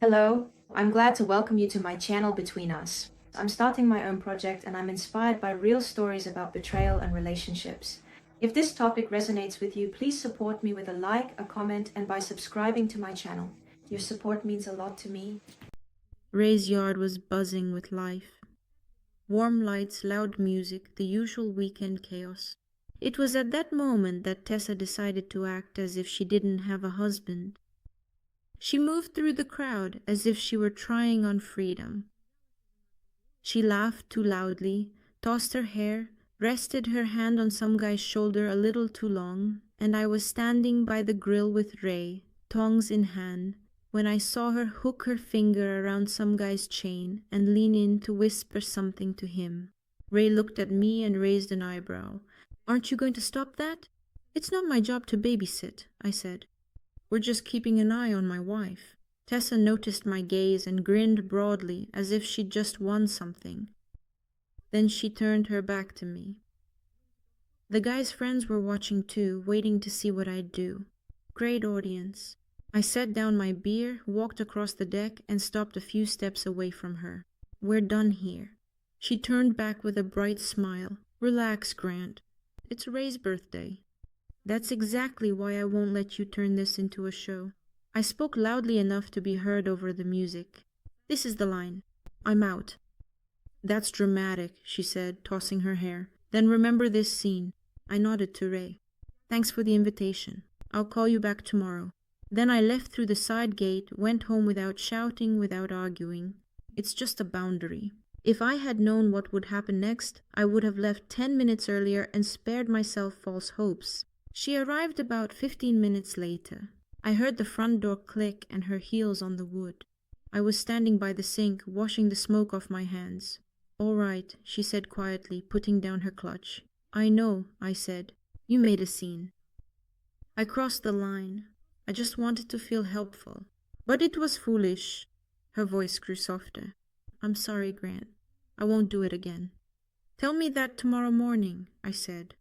Hello, I'm glad to welcome you to my channel Between Us. I'm starting my own project and I'm inspired by real stories about betrayal and relationships. If this topic resonates with you, please support me with a like, a comment, and by subscribing to my channel. Your support means a lot to me. Ray's yard was buzzing with life. Warm lights, loud music, the usual weekend chaos. It was at that moment that Tessa decided to act as if she didn't have a husband. She moved through the crowd as if she were trying on freedom. She laughed too loudly, tossed her hair, rested her hand on some guy's shoulder a little too long, and I was standing by the grill with Ray, tongs in hand, when I saw her hook her finger around some guy's chain and lean in to whisper something to him. Ray looked at me and raised an eyebrow. "Aren't you going to stop that?" "It's not my job to babysit," I said. "We're just keeping an eye on my wife." Tessa noticed my gaze and grinned broadly as if she'd just won something. Then she turned her back to me. The guy's friends were watching too, waiting to see what I'd do. Great audience. I set down my beer, walked across the deck, and stopped a few steps away from her. "We're done here." She turned back with a bright smile. "Relax, Grant. It's Ray's birthday." "That's exactly why I won't let you turn this into a show." I spoke loudly enough to be heard over the music. "This is the line. I'm out." "That's dramatic," she said, tossing her hair. "Then remember this scene." I nodded to Ray. "Thanks for the invitation. I'll call you back tomorrow." Then I left through the side gate, went home without shouting, without arguing. It's just a boundary. If I had known what would happen next, I would have left 10 minutes earlier and spared myself false hopes. She arrived about 15 minutes later. I heard the front door click and her heels on the wood. I was standing by the sink, washing the smoke off my hands. "All right," she said quietly, putting down her clutch. "I know," I said. "You made a scene." I crossed the line. I just wanted to feel helpful. But it was foolish. Her voice grew softer. "I'm sorry, Grant. I won't do it again." "Tell me that tomorrow morning," I said.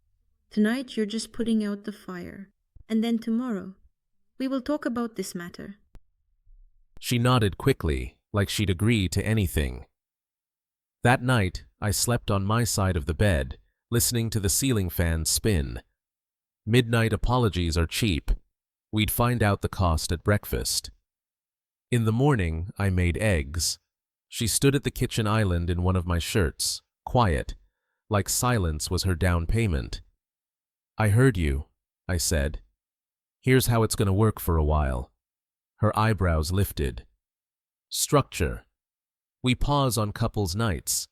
"Tonight you're just putting out the fire. And then tomorrow, we will talk about this matter." She nodded quickly, like she'd agree to anything. That night, I slept on my side of the bed, listening to the ceiling fan spin. Midnight apologies are cheap. We'd find out the cost at breakfast. In the morning, I made eggs. She stood at the kitchen island in one of my shirts, quiet, like silence was her down payment. "I heard you," I said. "Here's how it's going to work for a while." Her eyebrows lifted. "Structure. We pause on couples' nights.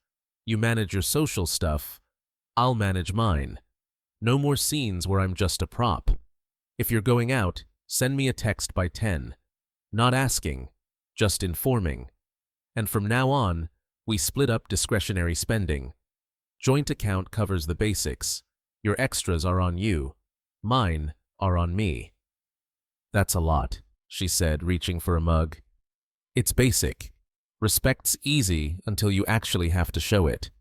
You manage your social stuff. I'll manage mine. No more scenes where I'm just a prop. If you're going out, send me a text by 10. Not asking, just informing. And from now on, we split up discretionary spending. Joint account covers the basics. Your extras are on you. Mine are on me." "That's a lot," she said, reaching for a mug. "It's basic. Respect's easy until you actually have to show it."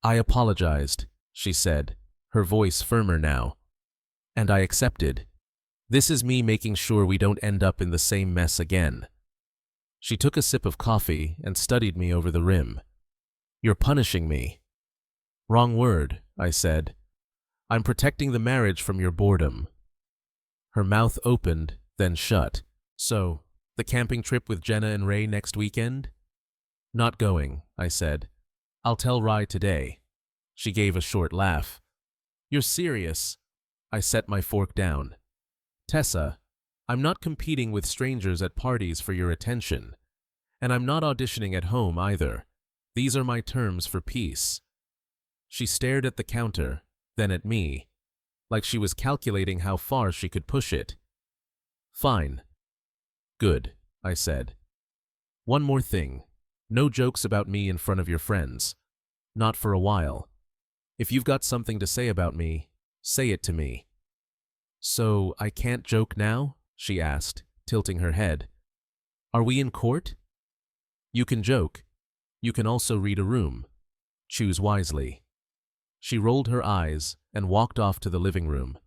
"I apologized," she said, her voice firmer now. "And I accepted. This is me making sure we don't end up in the same mess again." She took a sip of coffee and studied me over the rim. "You're punishing me." "Wrong word," I said. "I'm protecting the marriage from your boredom." Her mouth opened, then shut. "So, the camping trip with Jenna and Ray next weekend?" "Not going," I said. "I'll tell Rye today." She gave a short laugh. "You're serious?" I set my fork down. "Tessa, I'm not competing with strangers at parties for your attention. And I'm not auditioning at home either. These are my terms for peace." She stared at the counter, then at me, like she was calculating how far she could push it. "Fine." "Good," I said. "One more thing. No jokes about me in front of your friends. Not for a while. If you've got something to say about me, say it to me." "So I can't joke now?" she asked, tilting her head. "Are we in court?" "You can joke. You can also read a room. Choose wisely." She rolled her eyes and walked off to the living room.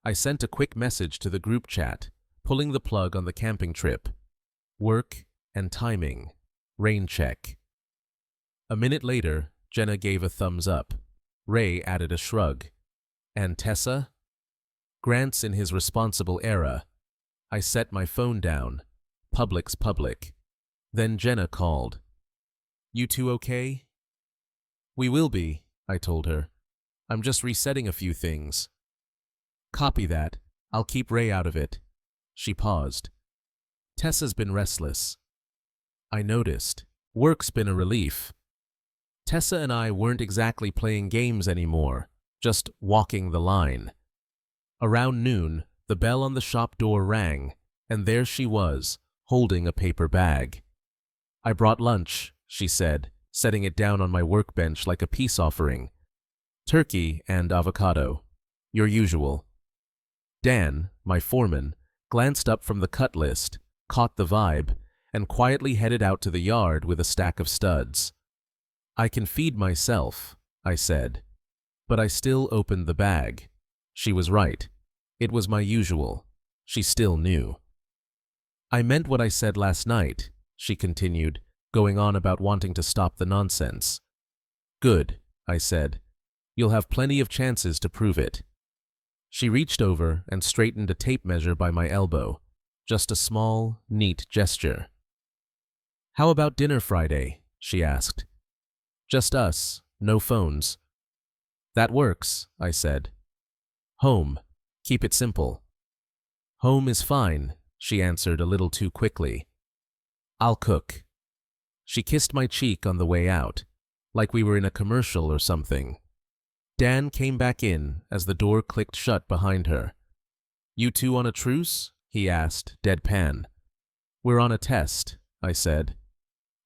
I sent a quick message to the group chat, pulling the plug on the camping trip. "Work and timing. Rain check. A minute later, Jenna gave a thumbs up. Ray added a shrug. And Tessa? Grant's in his responsible era. I set my phone down. Public's public. Then Jenna called. You two okay? We will be, I told her. I'm just resetting a few things. Copy that. I'll keep Ray out of it. She paused. Tessa's been restless. I noticed. Work's been a relief. Tessa and I weren't exactly playing games anymore, just walking the line. Around noon, the bell on the shop door rang, and there she was, holding a paper bag. I brought lunch, she said, setting it down on my workbench like a peace offering. Turkey and avocado. Your usual. Dan, my foreman, glanced up from the cut list, caught the vibe, and quietly headed out to the yard with a stack of studs. I can feed myself, I said. But I still opened the bag. She was right. It was my usual. She still knew. I meant what I said last night, she continued, going on about wanting to stop the nonsense. Good, I said. You'll have plenty of chances to prove it. She reached over and straightened a tape measure by my elbow. Just a small, neat gesture. How about dinner Friday? She asked. Just us, no phones. That works, I said. Home. Keep it simple. Home is fine, she answered a little too quickly. I'll cook. She kissed my cheek on the way out, like we were in a commercial or something. Dan came back in as the door clicked shut behind her. You two on a truce? He asked, deadpan. We're on a test, I said.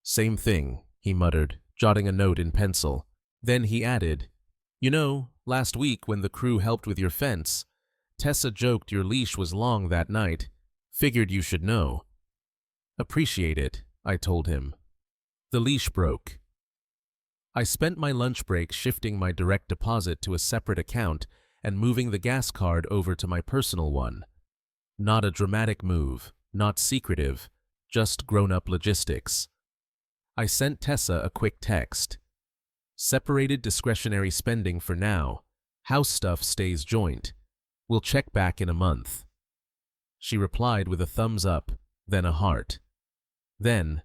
Same thing, he muttered, jotting a note in pencil. Then he added, You know, last week when the crew helped with your fence, Tessa joked your leash was long that night. Figured you should know. Appreciate it, I told him. The leash broke. I spent my lunch break shifting my direct deposit to a separate account and moving the gas card over to my personal one. Not a dramatic move, not secretive, just grown-up logistics. I sent Tessa a quick text. Separated discretionary spending for now. House stuff stays joint. We'll check back in a month. She replied with a thumbs up, then a heart. Then,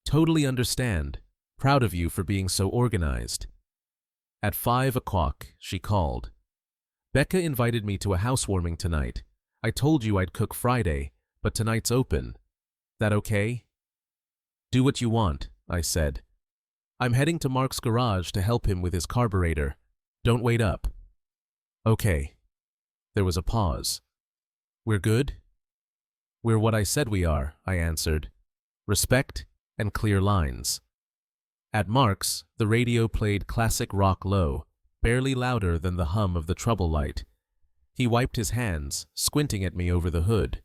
totally understand. Proud of you for being so organized. At 5 o'clock, she called. Becca invited me to a housewarming tonight. I told you I'd cook Friday, but tonight's open. That okay? Do what you want, I said. I'm heading to Mark's garage to help him with his carburetor. Don't wait up. Okay. There was a pause. We're good? We're what I said we are, I answered. Respect and clear lines. At Mark's, the radio played classic rock low, barely louder than the hum of the trouble light. He wiped his hands, squinting at me over the hood.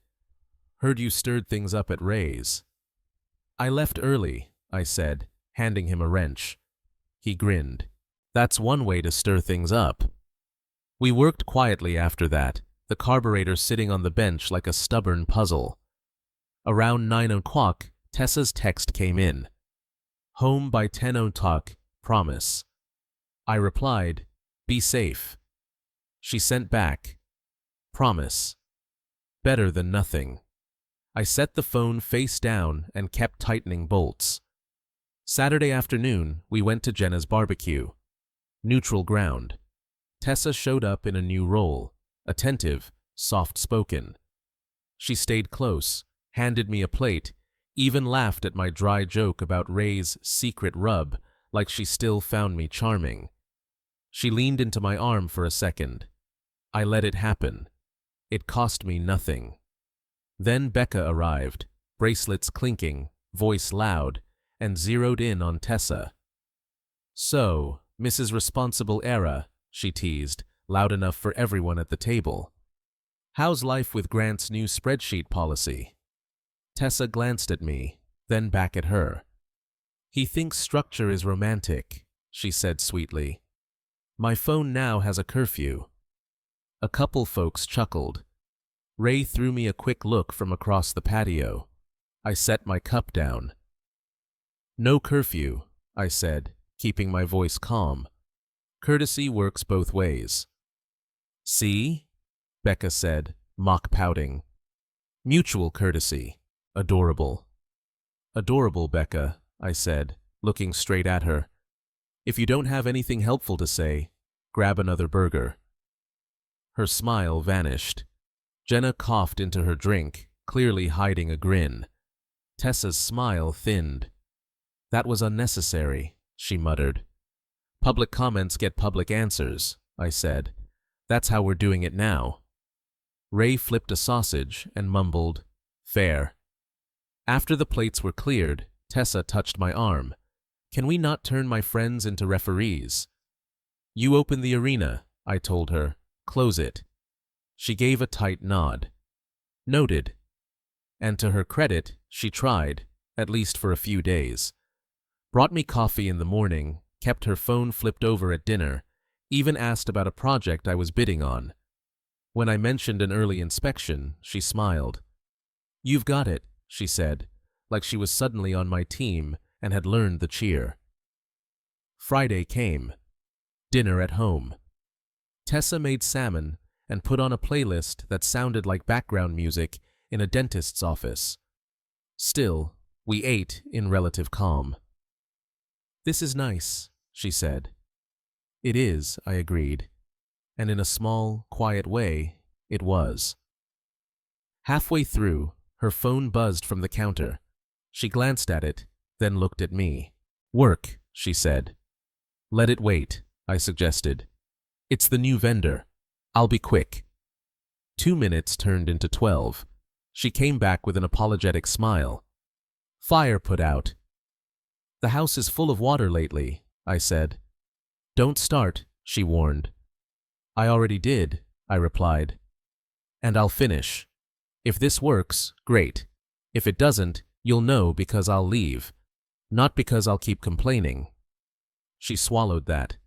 Heard you stirred things up at Ray's. I left early, I said, handing him a wrench. He grinned. That's one way to stir things up. We worked quietly after that, the carburetor sitting on the bench like a stubborn puzzle. Around 9 o'clock, Tessa's text came in. Home by 10 o'clock, promise. I replied, be safe. She sent back, promise. Better than nothing. I set the phone face down and kept tightening bolts. Saturday afternoon, we went to Jenna's barbecue. Neutral ground. Tessa showed up in a new role, attentive, soft-spoken. She stayed close, handed me a plate, even laughed at my dry joke about Ray's secret rub like she still found me charming. She leaned into my arm for a second. I let it happen. It cost me nothing. Then Becca arrived, bracelets clinking, voice loud, and zeroed in on Tessa. So, Mrs. Responsible Era, she teased, loud enough for everyone at the table. How's life with Grant's new spreadsheet policy? Tessa glanced at me, then back at her. He thinks structure is romantic, she said sweetly. My phone now has a curfew. A couple folks chuckled. Ray threw me a quick look from across the patio. I set my cup down. No curfew, I said, keeping my voice calm. Courtesy works both ways. See? Becca said, mock pouting. Mutual courtesy. Adorable. Adorable, Becca, I said, looking straight at her. If you don't have anything helpful to say, grab another burger. Her smile vanished. Jenna coughed into her drink, clearly hiding a grin. Tessa's smile thinned. That was unnecessary, she muttered. Public comments get public answers, I said. That's how we're doing it now. Ray flipped a sausage and mumbled, fair. After the plates were cleared, Tessa touched my arm. Can we not turn my friends into referees? You open the arena, I told her. Close it. She gave a tight nod. Noted. And to her credit, she tried, at least for a few days. Brought me coffee in the morning, kept her phone flipped over at dinner, even asked about a project I was bidding on. When I mentioned an early inspection, she smiled. You've got it, she said, like she was suddenly on my team and had learned the cheer. Friday came. Dinner at home. Tessa made salmon and put on a playlist that sounded like background music in a dentist's office. Still, we ate in relative calm. This is nice, she said. It is, I agreed, and in a small, quiet way, it was. Halfway through, her phone buzzed from the counter. She glanced at it, then looked at me. Work, she said. Let it wait, I suggested. It's the new vendor. I'll be quick. 2 minutes turned into 12. She came back with an apologetic smile. Fire put out. The house is full of water lately, I said. Don't start, she warned. I already did, I replied. And I'll finish. If this works, great. If it doesn't, you'll know because I'll leave. Not because I'll keep complaining. She swallowed that.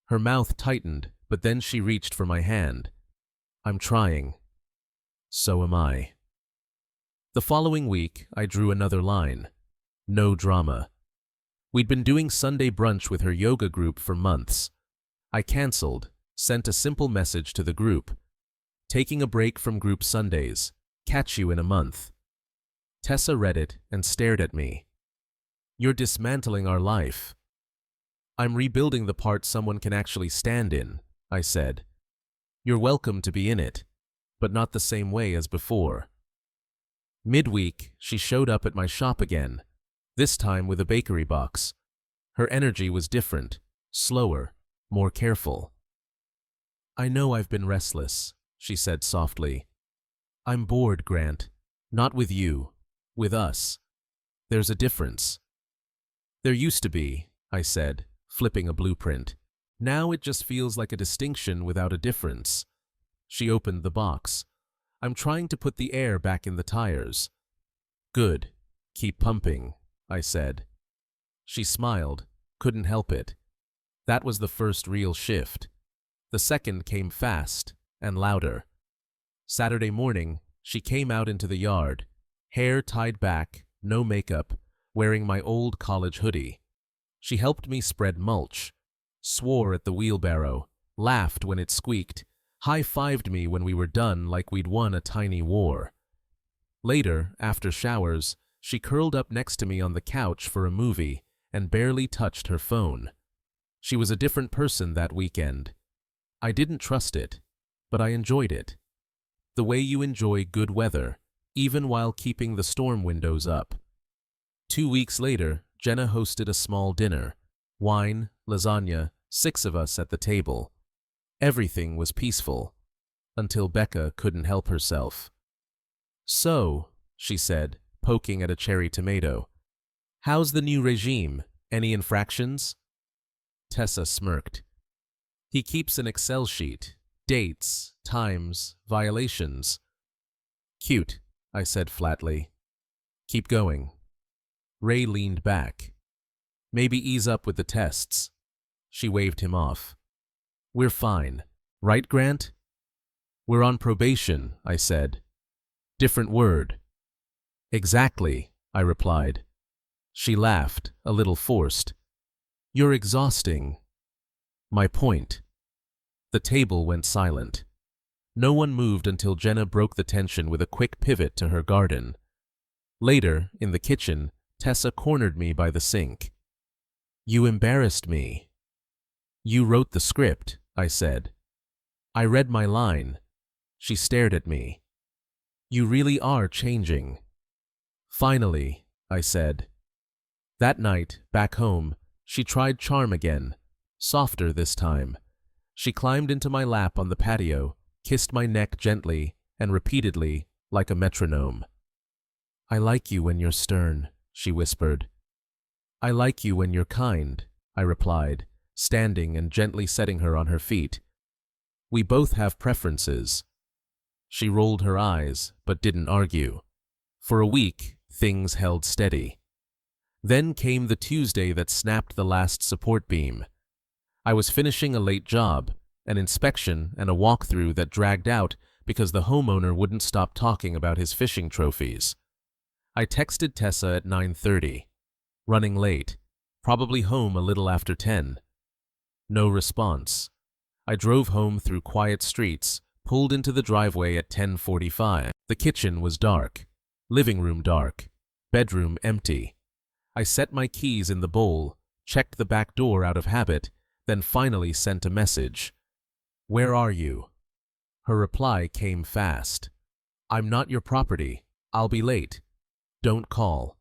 Her mouth tightened, but then she reached for my hand. I'm trying. So am I. The following week, I drew another line. No drama. We'd been doing Sunday brunch with her yoga group for months. I canceled, sent a simple message to the group. Taking a break from group Sundays. Catch you in a month. Tessa read it and stared at me. You're dismantling our life. I'm rebuilding the part someone can actually stand in, I said. You're welcome to be in it, but not the same way as before. Midweek, she showed up at my shop again, this time with a bakery box. Her energy was different, slower, more careful. I know I've been restless, she said softly. I'm bored, Grant. Not with you, with us. There's a difference. There used to be, I said, flipping a blueprint. Now it just feels like a distinction without a difference. She opened the box. I'm trying to put the air back in the tires. Good. Keep pumping, I said. She smiled, couldn't help it. That was the first real shift. The second came fast and louder. Saturday morning, she came out into the yard, hair tied back, no makeup, wearing my old college hoodie. She helped me spread mulch, swore at the wheelbarrow, laughed when it squeaked, high-fived me when we were done like we'd won a tiny war. Later, after showers, she curled up next to me on the couch for a movie and barely touched her phone. She was a different person that weekend. I didn't trust it, but I enjoyed it. The way you enjoy good weather, even while keeping the storm windows up. 2 weeks later, Jenna hosted a small dinner. Wine, lasagna, 6 of us at the table. Everything was peaceful, until Becca couldn't help herself. So, she said, poking at a cherry tomato, how's the new regime? Any infractions? Tessa smirked. He keeps an Excel sheet. Dates, times, violations. Cute, I said flatly. Keep going. Ray leaned back. Maybe ease up with the tests. She waved him off. We're fine. Right, Grant? We're on probation, I said. Different word. Exactly, I replied. She laughed, a little forced. You're exhausting. My point. The table went silent. No one moved until Jenna broke the tension with a quick pivot to her garden. Later, in the kitchen, Tessa cornered me by the sink. You embarrassed me. You wrote the script, I said. I read my line. She stared at me. You really are changing. Finally, I said. That night, back home, she tried charm again, softer this time. She climbed into my lap on the patio, kissed my neck gently and repeatedly, like a metronome. I like you when you're stern, she whispered. I like you when you're kind, I replied, standing and gently setting her on her feet. We both have preferences. She rolled her eyes, but didn't argue. For a week, things held steady. Then came the Tuesday that snapped the last support beam. I was finishing a late job, an inspection and a walkthrough that dragged out because the homeowner wouldn't stop talking about his fishing trophies. I texted Tessa at 9:30, running late, probably home a little after 10. No response. I drove home through quiet streets, pulled into the driveway at 10:45. The kitchen was dark, living room dark, bedroom empty. I set my keys in the bowl, checked the back door out of habit, then finally sent a message. Where are you? Her reply came fast. I'm not your property. I'll be late. Don't call.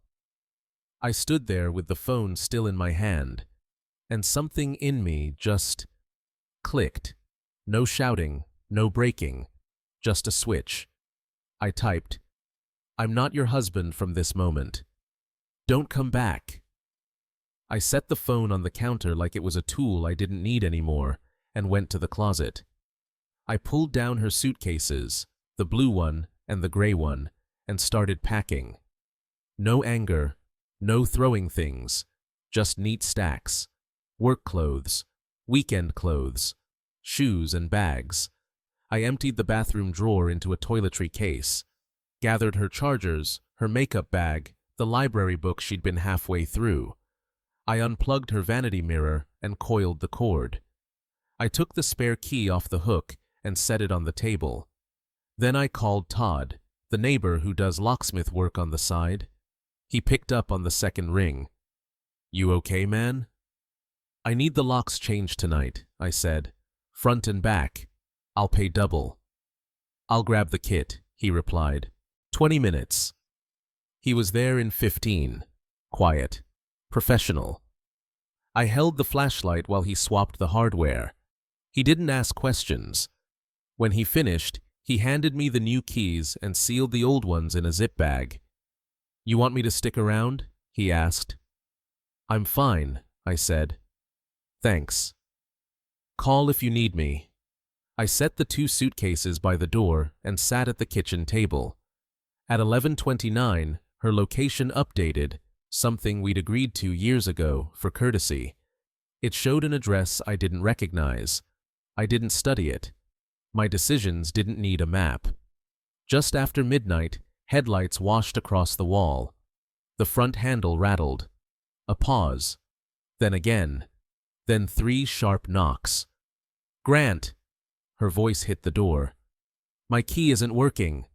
I stood there with the phone still in my hand, and something in me just clicked. No shouting, no breaking, just a switch. I typed, I'm not your husband from this moment. Don't come back. I set the phone on the counter like it was a tool I didn't need anymore and went to the closet. I pulled down her suitcases, the blue one and the gray one, and started packing. No anger, no throwing things, just neat stacks, work clothes, weekend clothes, shoes and bags. I emptied the bathroom drawer into a toiletry case, gathered her chargers, her makeup bag, the library book she'd been halfway through. I unplugged her vanity mirror and coiled the cord. I took the spare key off the hook and set it on the table. Then I called Todd, the neighbor who does locksmith work on the side. He picked up on the second ring. You okay, man? I need the locks changed tonight, I said. Front and back. I'll pay double. I'll grab the kit, he replied. 20 minutes. He was there in 15. Quiet. Professional. I held the flashlight while he swapped the hardware. He didn't ask questions. When he finished, he handed me the new keys and sealed the old ones in a zip bag. You want me to stick around? He asked. I'm fine, I said. Thanks. Call if you need me. I set the 2 suitcases by the door and sat at the kitchen table. At 11:29, her location updated, something we'd agreed to years ago for courtesy. It showed an address I didn't recognize. I didn't study it. My decisions didn't need a map. Just after midnight, headlights washed across the wall. The front handle rattled. A pause. Then again. Then 3 sharp knocks. Grant! Her voice hit the door. My key isn't working.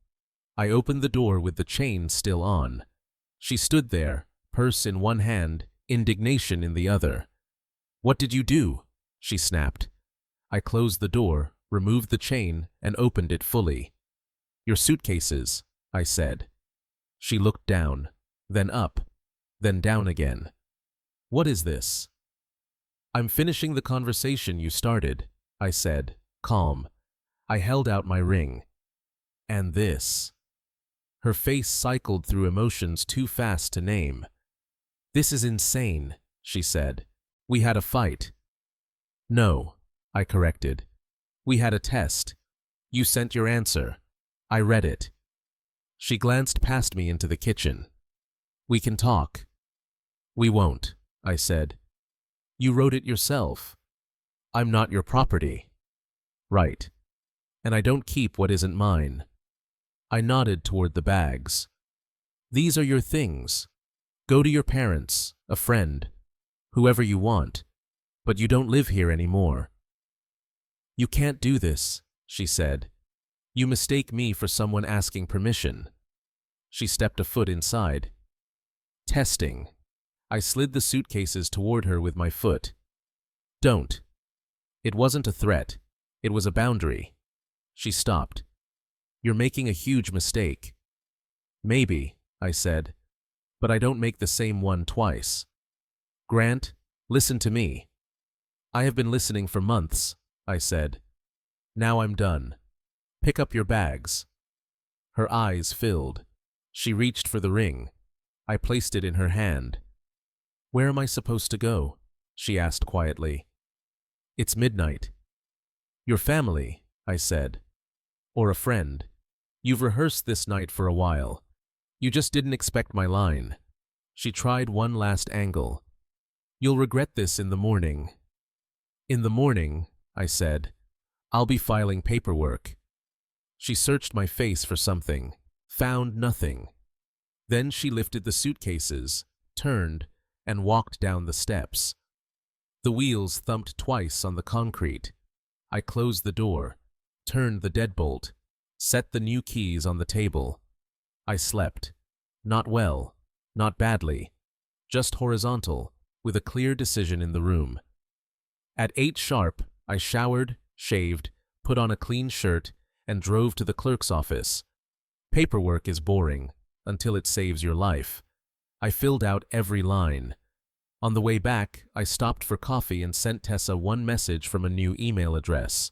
I opened the door with the chain still on. She stood there, purse in one hand, indignation in the other. What did you do? She snapped. I closed the door, removed the chain, and opened it fully. Your suitcases, I said. She looked down, then up, then down again. What is this? I'm finishing the conversation you started, I said, calm. I held out my ring. And this. Her face cycled through emotions too fast to name. This is insane, she said. We had a fight. No, I corrected. We had a test. You sent your answer. I read it. She glanced past me into the kitchen. We can talk. We won't, I said. You wrote it yourself. I'm not your property. Right. And I don't keep what isn't mine. I nodded toward the bags. These are your things. Go to your parents, a friend, whoever you want, but you don't live here anymore." "You can't do this," she said. "You mistake me for someone asking permission." She stepped a foot inside. Testing. I slid the suitcases toward her with my foot. "Don't." It wasn't a threat. It was a boundary. She stopped. "You're making a huge mistake." "Maybe," I said, "but I don't make the same one twice." "Grant, listen to me." "I have been listening for months," I said. "Now I'm done. Pick up your bags." Her eyes filled. She reached for the ring. I placed it in her hand. "Where am I supposed to go?" she asked quietly. "It's midnight." "Your family," I said. "Or a friend. You've rehearsed this night for a while. You just didn't expect my line." She tried one last angle. "You'll regret this in the morning." "In the morning," I said, "I'll be filing paperwork." She searched my face for something, found nothing. Then she lifted the suitcases, turned, and walked down the steps. The wheels thumped twice on the concrete. I closed the door, turned the deadbolt, set the new keys on the table. I slept. Not well, not badly, just horizontal, with a clear decision in the room. At 8 sharp, I showered, shaved, put on a clean shirt, and drove to the clerk's office. Paperwork is boring, until it saves your life. I filled out every line. On the way back, I stopped for coffee and sent Tessa one message from a new email address.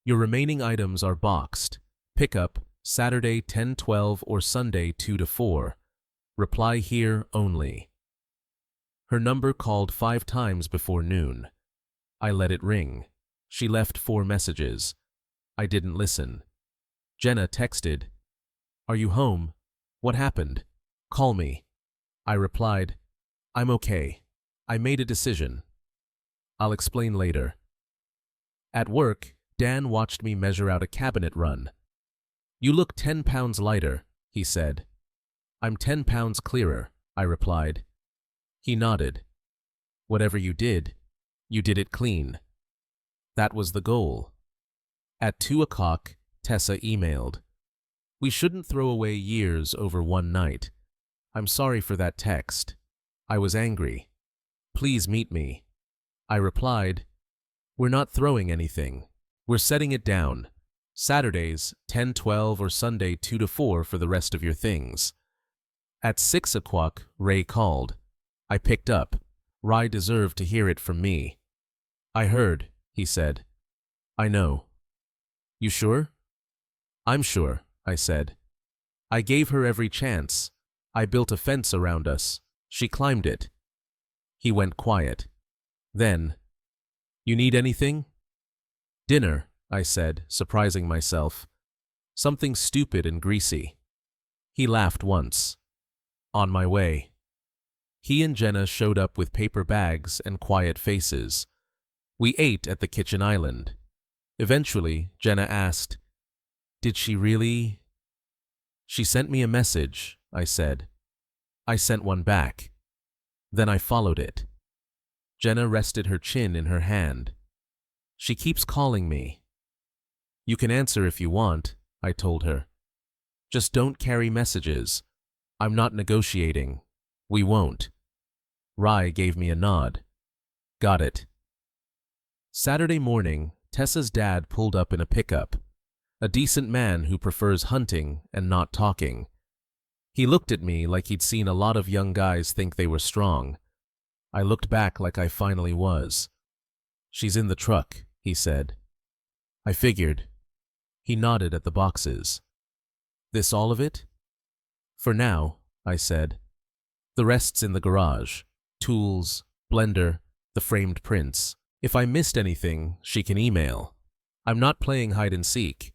"Your remaining items are boxed. Pickup, Saturday 10:12 or Sunday 2 to 4. Reply here only." Her number called 5 times before noon. I let it ring. She left 4 messages. I didn't listen. Jenna texted, "Are you home? What happened? Call me." I replied, "I'm okay. I made a decision. I'll explain later." At work, Dan watched me measure out a cabinet run. "You look 10 pounds lighter," he said. "I'm 10 pounds clearer," I replied. He nodded. "Whatever you did it clean." That was the goal. At 2 o'clock, Tessa emailed, "We shouldn't throw away years over one night. I'm sorry for that text. I was angry. Please meet me." I replied, "We're not throwing anything. We're setting it down. Saturdays, 10:12 or Sunday 2 to 4 for the rest of your things." At 6 o'clock, Ray called. I picked up. Rai deserved to hear it from me. "I heard," he said. "I know." "You sure?" "I'm sure," I said. "I gave her every chance. I built a fence around us. She climbed it." He went quiet. Then, "You need anything?" "Dinner," I said, surprising myself. "Something stupid and greasy." He laughed once. "On my way." He and Jenna showed up with paper bags and quiet faces. We ate at the kitchen island. Eventually, Jenna asked, "Did she really?" "She sent me a message," I said. I sent one back. Then I followed it. Jenna rested her chin in her hand. "She keeps calling me." "You can answer if you want," I told her. "Just don't carry messages. I'm not negotiating. We won't." Rai gave me a nod. "Got it." Saturday morning, Tessa's dad pulled up in a pickup. A decent man who prefers hunting and not talking. He looked at me like he'd seen a lot of young guys think they were strong. I looked back like I finally was. "She's in the truck," he said. I figured. He nodded at the boxes. "This all of it?" "For now," I said. "The rest's in the garage. Tools, blender, the framed prints. If I missed anything, she can email. I'm not playing hide and seek."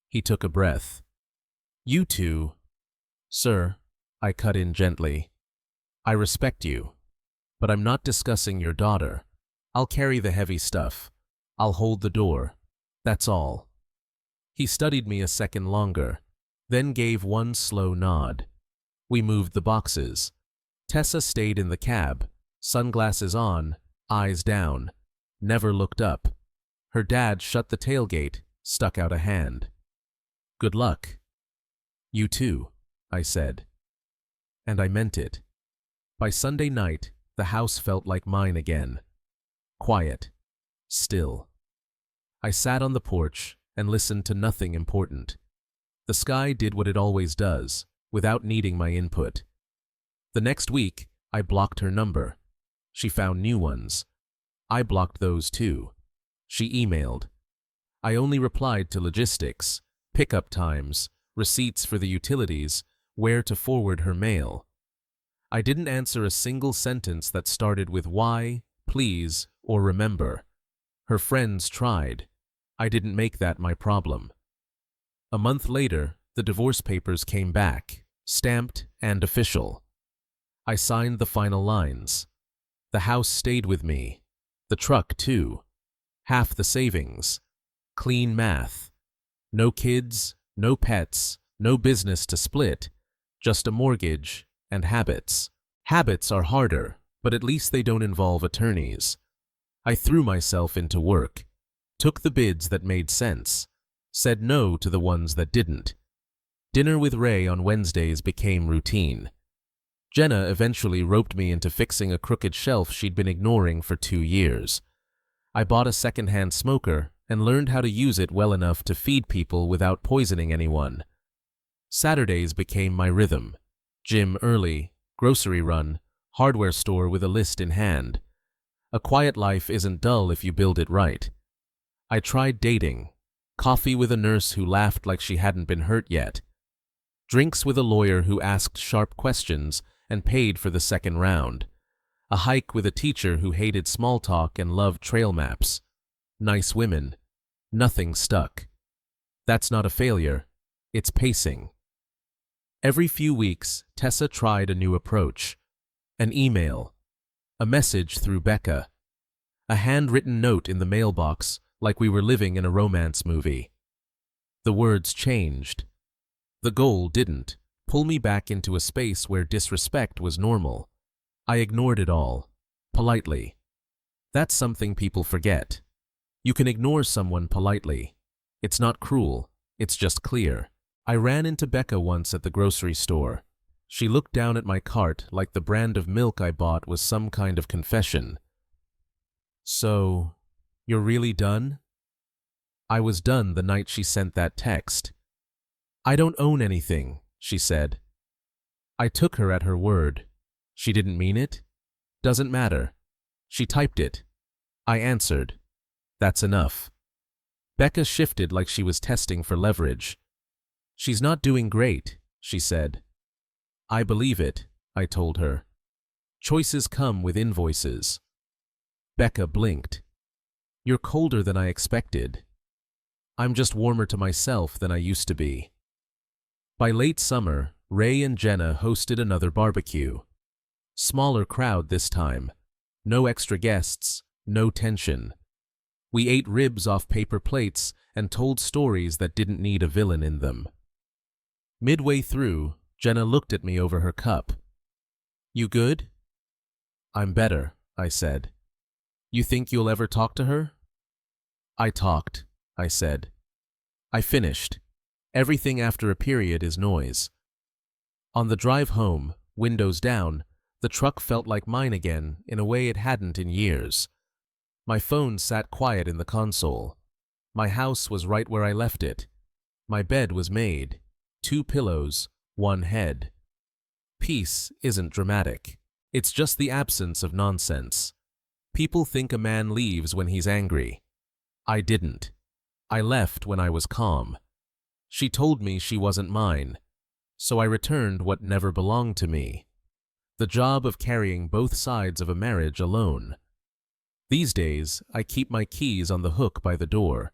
He took a breath. "You two—" "Sir," I cut in gently. "I respect you, but I'm not discussing your daughter. I'll carry the heavy stuff. I'll hold the door. That's all." He studied me a second longer, then gave one slow nod. We moved the boxes. Tessa stayed in the cab, sunglasses on, eyes down, never looked up. Her dad shut the tailgate, stuck out a hand. "Good luck." "You too," I said. And I meant it. By Sunday night, the house felt like mine again. Quiet. Still. I sat on the porch and listened to nothing important. The sky did what it always does, without needing my input. The next week, I blocked her number. She found new ones. I blocked those too. She emailed. I only replied to logistics, pickup times, receipts for the utilities, where to forward her mail. I didn't answer a single sentence that started with why, please, or remember. Her friends tried. I didn't make that my problem. A month later, the divorce papers came back, stamped and official. I signed the final lines. The house stayed with me. The truck, too. Half the savings. Clean math. No kids, no pets, no business to split, just a mortgage and habits. Habits are harder, but at least they don't involve attorneys. I threw myself into work, took the bids that made sense, said no to the ones that didn't. Dinner with Ray on Wednesdays became routine. Jenna eventually roped me into fixing a crooked shelf she'd been ignoring for 2 years. I bought a second-hand smoker and learned how to use it well enough to feed people without poisoning anyone. Saturdays became my rhythm. Gym early, grocery run, hardware store with a list in hand. A quiet life isn't dull if you build it right. I tried dating, coffee with a nurse who laughed like she hadn't been hurt yet, drinks with a lawyer who asked sharp questions and paid for the second round, a hike with a teacher who hated small talk and loved trail maps. Nice women. Nothing stuck. That's not a failure. It's pacing. Every few weeks, Tessa tried a new approach. An email. A message through Becca. A handwritten note in the mailbox, like we were living in a romance movie. The words changed. The goal didn't. Pull me back into a space where disrespect was normal. I ignored it all. Politely. That's something people forget. You can ignore someone politely. It's not cruel. It's just clear. I ran into Becca once at the grocery store. She looked down at my cart like the brand of milk I bought was some kind of confession. "So, you're really done?" I was done the night she sent that text. "I don't own anything," she said. I took her at her word. She didn't mean it? Doesn't matter. She typed it. I answered. That's enough. Becca shifted like she was testing for leverage. "She's not doing great," she said. "I believe it," I told her. "Choices come with invoices." Becca blinked. "You're colder than I expected." "I'm just warmer to myself than I used to be." By late summer, Ray and Jenna hosted another barbecue. Smaller crowd this time. No extra guests, no tension. We ate ribs off paper plates and told stories that didn't need a villain in them. Midway through, Jenna looked at me over her cup. "You good?" "I'm better," I said. "You think you'll ever talk to her?" "I talked," I said. "I finished. Everything after a period is noise." On the drive home, windows down, the truck felt like mine again in a way it hadn't in years. My phone sat quiet in the console. My house was right where I left it. My bed was made. 2 pillows, 1 head. Peace isn't dramatic. It's just the absence of nonsense. People think a man leaves when he's angry. I didn't. I left when I was calm. She told me she wasn't mine, so I returned what never belonged to me. The job of carrying both sides of a marriage alone. These days, I keep my keys on the hook by the door.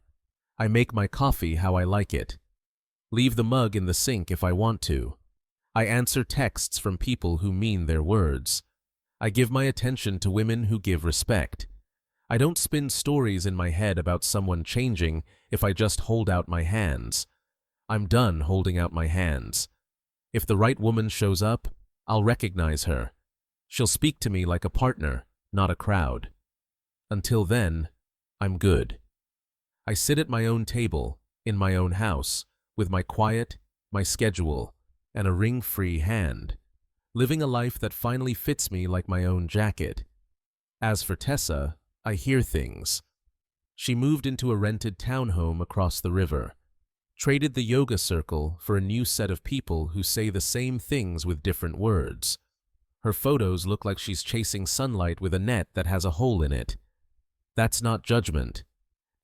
I make my coffee how I like it. Leave the mug in the sink if I want to. I answer texts from people who mean their words. I give my attention to women who give respect. I don't spin stories in my head about someone changing if I just hold out my hands. I'm done holding out my hands. If the right woman shows up, I'll recognize her. She'll speak to me like a partner, not a crowd. Until then, I'm good. I sit at my own table, in my own house, with my quiet, my schedule, and a ring-free hand, living a life that finally fits me like my own jacket. As for Tessa, I hear things. She moved into a rented townhome across the river, traded the yoga circle for a new set of people who say the same things with different words. Her photos look like she's chasing sunlight with a net that has a hole in it. That's not judgment.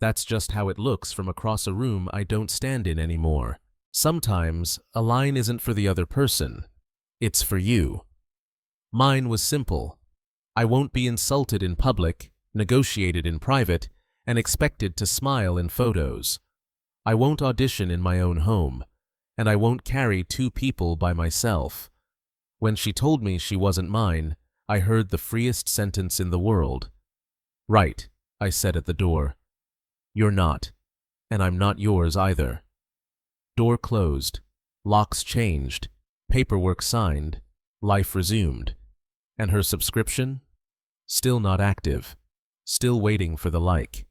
That's just how it looks from across a room I don't stand in anymore. Sometimes, a line isn't for the other person. It's for you. Mine was simple. I won't be insulted in public, negotiated in private, and expected to smile in photos. I won't audition in my own home, and I won't carry two people by myself. When she told me she wasn't mine, I heard the freest sentence in the world. Right, I said at the door. You're not, and I'm not yours either. Door closed, locks changed, paperwork signed, life resumed. And her subscription? Still not active, still waiting for the like.